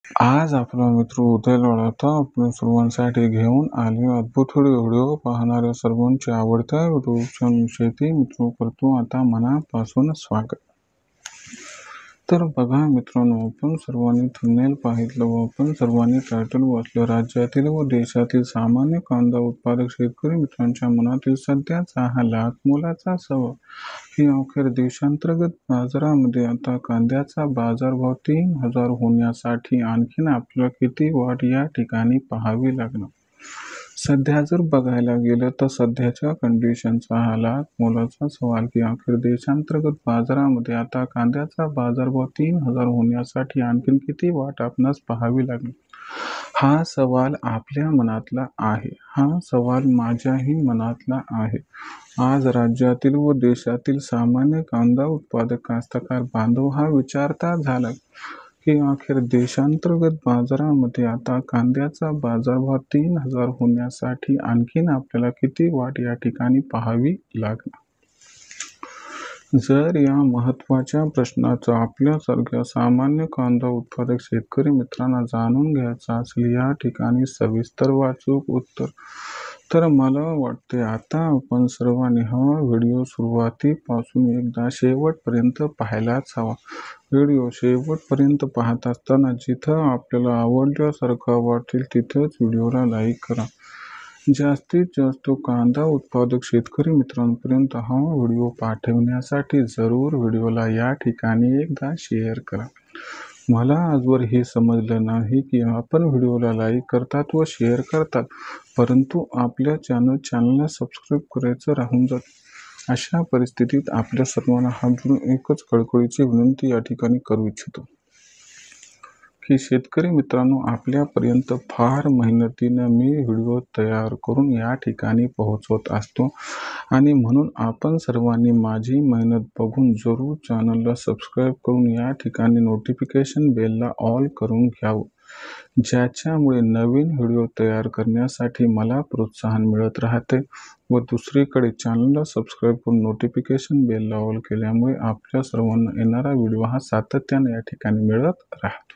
आज आपला मित्र उदय लढवता आपल्या सर्वांसाठी घेऊन आले अद्भुत व्हिडिओ पाहणाऱ्या सर्वांचे आवडत्या व्हिडिओ शेती मित्र करतो आता मनापासून स्वागत। तर बघा मित्रांनो, आपण सर्वांनी थंबनेल पाहिलं व आपण सर्वांनी टायटल वाचलं। राज्यातील व देशातील सामान्य कांदा उत्पादक शेतकरी मित्रांच्या मनातील सध्याचा हा लाख मोलाचा सवाल की अखेर देशांतर्गत बाजारामध्ये आता कांद्याचा बाजारभाव 3000 होण्यासाठी आणखीन आपल्याला किती वाट या ठिकाणी पाहावी लागणार। सध्या जर बघायला गेलं तर सध्याच्या कंडिशनचा हा लाख मोलाचा सवाल की अखेर देशांतर्गत बाजारामध्ये आता कांद्याचा बाजारभाव 3000 होण्यासाठी आणखीन किती वाट आपणास पाहावी लागेल। हा सवाल आपल्या मनातला आहे, हा सवाल माझ्याही मनातला आहे। आज राज्यातील व देशातील सामान्य कांदा उत्पादक कास्तकार बांधव हा विचारता झाला की अखेर देशांतर्गत बाजारामध्ये आता कांद्याचा बाजारभाव 3000 होण्यासाठी आणखीन आपल्याला किती वाट या ठिकाणी पाहावी लागणार। जर या महत्त्वाच्या प्रश्नाचं आपल्यासारख्या सामान्य कांदा उत्पादक शेतकरी मित्रांना जाणून घ्यायचं असेल या ठिकाणी सविस्तर वाचूक उत्तर, तर मला वाटते आता आपण सर्वांनी हा व्हिडिओ सुरुवातीपासून एकदा शेवटपर्यंत पाहायलाच हवा। व्हिडिओ शेवटपर्यंत पाहत असताना जिथं आपल्याला आवडल्यासारखं वाटेल तिथंच व्हिडिओला लाईक करा। जास्तीत जास्त कांदा उत्पादक शेतकरी मित्रांपर्यंत हा व्हिडिओ पाठवण्यासाठी जरूर व्हिडिओला या ठिकाणी एकदा शेअर करा। मला आजवर हे समजलं नाही की आपण व्हिडिओला लाईक करतात व शेअर करतात, परंतु आपल्या चॅनलला सबस्क्राईब करायचं राहून जातं। अशा परिस्थितीत आपल्या सर्वांना हात जोडून एकच कळकळीची विनंती या ठिकाणी करू इच्छितो की शेतकरी मित्रांनो, आपल्यापर्यंत फार मेहनतीनं मी व्हिडिओ तयार करून या ठिकाणी पोहोचवत असतो आणि म्हणून आपण सर्वांनी माझी मेहनत बघून जरूर चॅनलला सबस्क्राईब करून या ठिकाणी नोटिफिकेशन बेलला ऑल करून घ्यावं, ज्याच्यामुळे नवीन व्हिडिओ तयार करण्यासाठी मला प्रोत्साहन मिळत राहते व दुसरीकडे चॅनलला सबस्क्राईब करून नोटिफिकेशन बेलला ऑल केल्यामुळे आपल्या सर्वांना येणारा व्हिडिओ हा सातत्याने या ठिकाणी मिळत राहतो।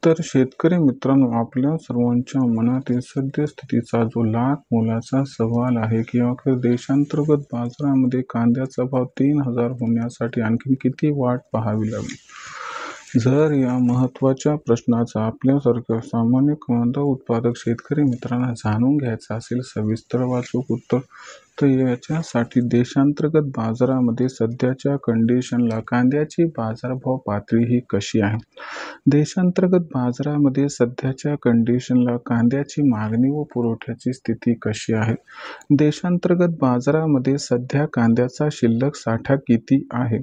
तर शेतकरी मित्रांनो, आपल्या सर्वांच्या मनातील सद्यस्थितीचा जो लाख मोलाचा सवाल आहे की अखेर देशांतर्गत बाजारामध्ये कांद्याचा भाव 3000 होण्यासाठी आणखी किती वाट पाहावी लागेल। जर या महत्त्वाच्या प्रश्नाचा आपल्यासारख्या सामान्य कांदा उत्पादक शेतकरी मित्रांना जाणून घ्यायचं असेल सविस्तर वाचूक उत्तर, तर याच्यासाठी देशांतर्गत बाजारामध्ये सध्याच्या कंडिशनला कांद्याची बाजारभाव पातळी ही कशी आहे। देशांतर्गत बाजारामध्ये सध्याच्या कंडिशनला कांद्याची मागणी व पुरवठ्याची स्थिती कशी आहे। देशांतर्गत बाजारामध्ये सध्या कांद्याचा शिल्लक साठा किती आहे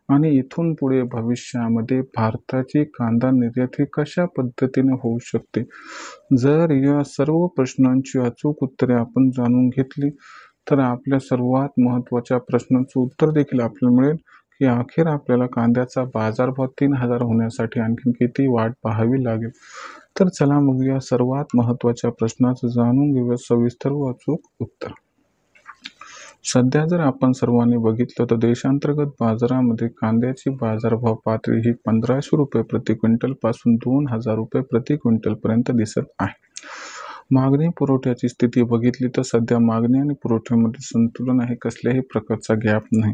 आणि इथून पुढे भविष्यामध्ये भारताची कांदा निर्यात ही कशा पद्धतीने होऊ शकते। जर या सर्व प्रश्नांची अचूक उत्तरे आपण जाणून घेतली तर आपल्या सर्वात महत्त्वाच्या प्रश्नांचं उत्तर देखील आपल्याला मिळेल की अखेर आपल्याला कांद्याचा बाजारभाव 3000 होण्यासाठी आणखी किती वाट पाहावी लागेल। तर चला मग या सर्वात महत्त्वाच्या प्रश्नाचं जाणून घेऊया सविस्तर व अचूक उत्तर। सध्या जर आपण सर्वांनी बघितलं तर देशांतर्गत बाजारामध्ये कांद्याची बाजारभाव पातळी ही 1500 रुपये प्रति क्विंटल पासून 2000 रुपये प्रति क्विंटल पर्यंत दिसत आहे। मागणी पुरवठ्याची स्थिती बघितली तर सध्या मागणी आणि पुरवठ्यामध्ये संतुलन आहे, कसल्याही प्रकारचा गॅप नाही।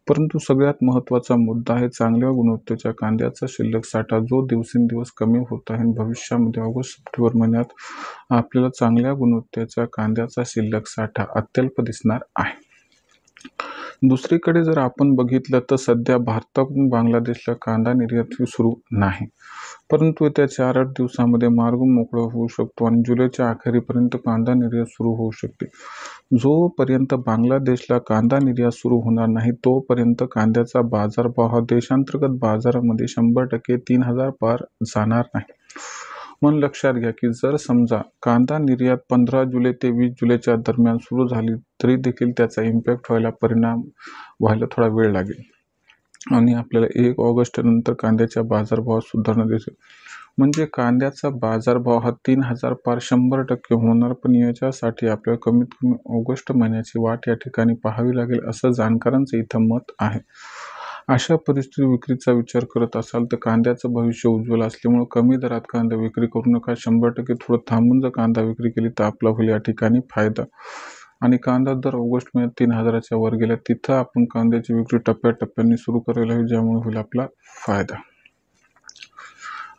परंतु सगळ्यात महत्त्वाचा मुद्दा आहे चांगल्या गुणवत्तेच्या कांद्याचा शिल्लक साठा, जो दिवसेंदिवस कमी होत आहे। भविष्यामध्ये ऑगस्ट सप्टेंबर महिन्यात आपल्याला चांगल्या गुणवत्तेच्या कांद्याचा शिल्लक साठा अत्यल्प दिसणार आहे। दुसरीकडे जर आपण बघितलं तर सध्या भारतातून बांगलादेशला कांदा निर्यात सुरू नाही, परंतु येत्या 4-8 दिवसामध्ये मार्ग मोकळा होऊ शकतो आणि जुलैच्या अखेरीपर्यंत कांदा निर्यात सुरू होऊ शकते। जोपर्यंत बांगलादेशला कांदा निर्यात सुरू होणार नाही तोपर्यंत कांद्याचा बाजारभाव हा देशांतर्गत बाजारामध्ये 100% 3000 पार जाणार नाही। मन लक्षात घ्या की जर समजा कांदा निर्यात 15 जुलै ते 20 जुलैच्या दरम्यान सुरू झाली तरी देखील त्याचा इम्पॅक्ट परिणाम व्हायला थोडा वेळ लागेल आणि आपल्याला 1 ऑगस्ट नंतर कांद्याच्या बाजारभावात सुधारणा दिसेल। म्हणजे कांद्याचा बाजारभाव हा 3000 पार 100% होणार, पण याच्यासाठी आपल्याला कमीत कमी ऑगस्ट महिन्याची वाट या ठिकाणी पाहावी लागेल असं जाणकारांचं इथं मत आहे। अशा परिस्थितीत विक्रीचा विचार करत असाल तर कांद्याचं भविष्य उज्ज्वल असल्यामुळे कमी दरात कांदा विक्री करू नका. 100% थोडं थांबून जर कांदा विक्री केली तर आपला होईल या ठिकाणी फायदा. आणि कांदा दर ऑगस्ट महिन्यात 3,000च्या वर गेला, तिथं आपण कांद्याची विक्री टप्प्याटप्प्याने सुरू करायला हवी, ज्यामुळे होईल आपला फायदा.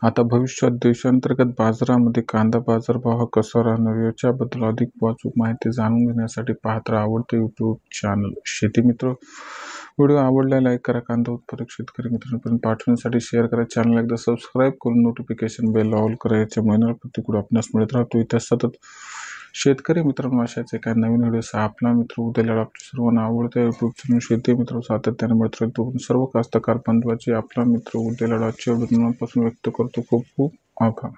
आता भविष्यात देशांतर्गत बाजारामध्ये कांदा बाजारभाव हा कसा राहणार याच्याबद्दल अधिक अचूक माहिती जाणून घेण्यासाठी पाहत राहा आवडते यूट्यूब चॅनल शेती मित्र. व्हिडिओ आवडला लाईक करा. कांदा उत्पादक शेतकरी मित्रांपर्यंत पाठवण्यासाठी शेअर करा. चॅनल एकदा सबस्क्राईब करून नोटिफिकेशन बेल ऑल करा. याच्यामुळे येणारा प्रतिकूल आपणास मिळत राहतो. इथे सतत शेतकरी मित्रांनो अशाच एका नवीन व्हिडिओ आपला मित्र उद्याला आपल्या सर्वांना आवडत्या यूट्यूब चॅनल शेती मित्र सातत्याने मिळत राहतो. सर्व कास्तकार बांधवाचे आपला मित्र उद्याला आजच्या व्हिडिओपासून व्यक्त करतो. खूप खूप आभार.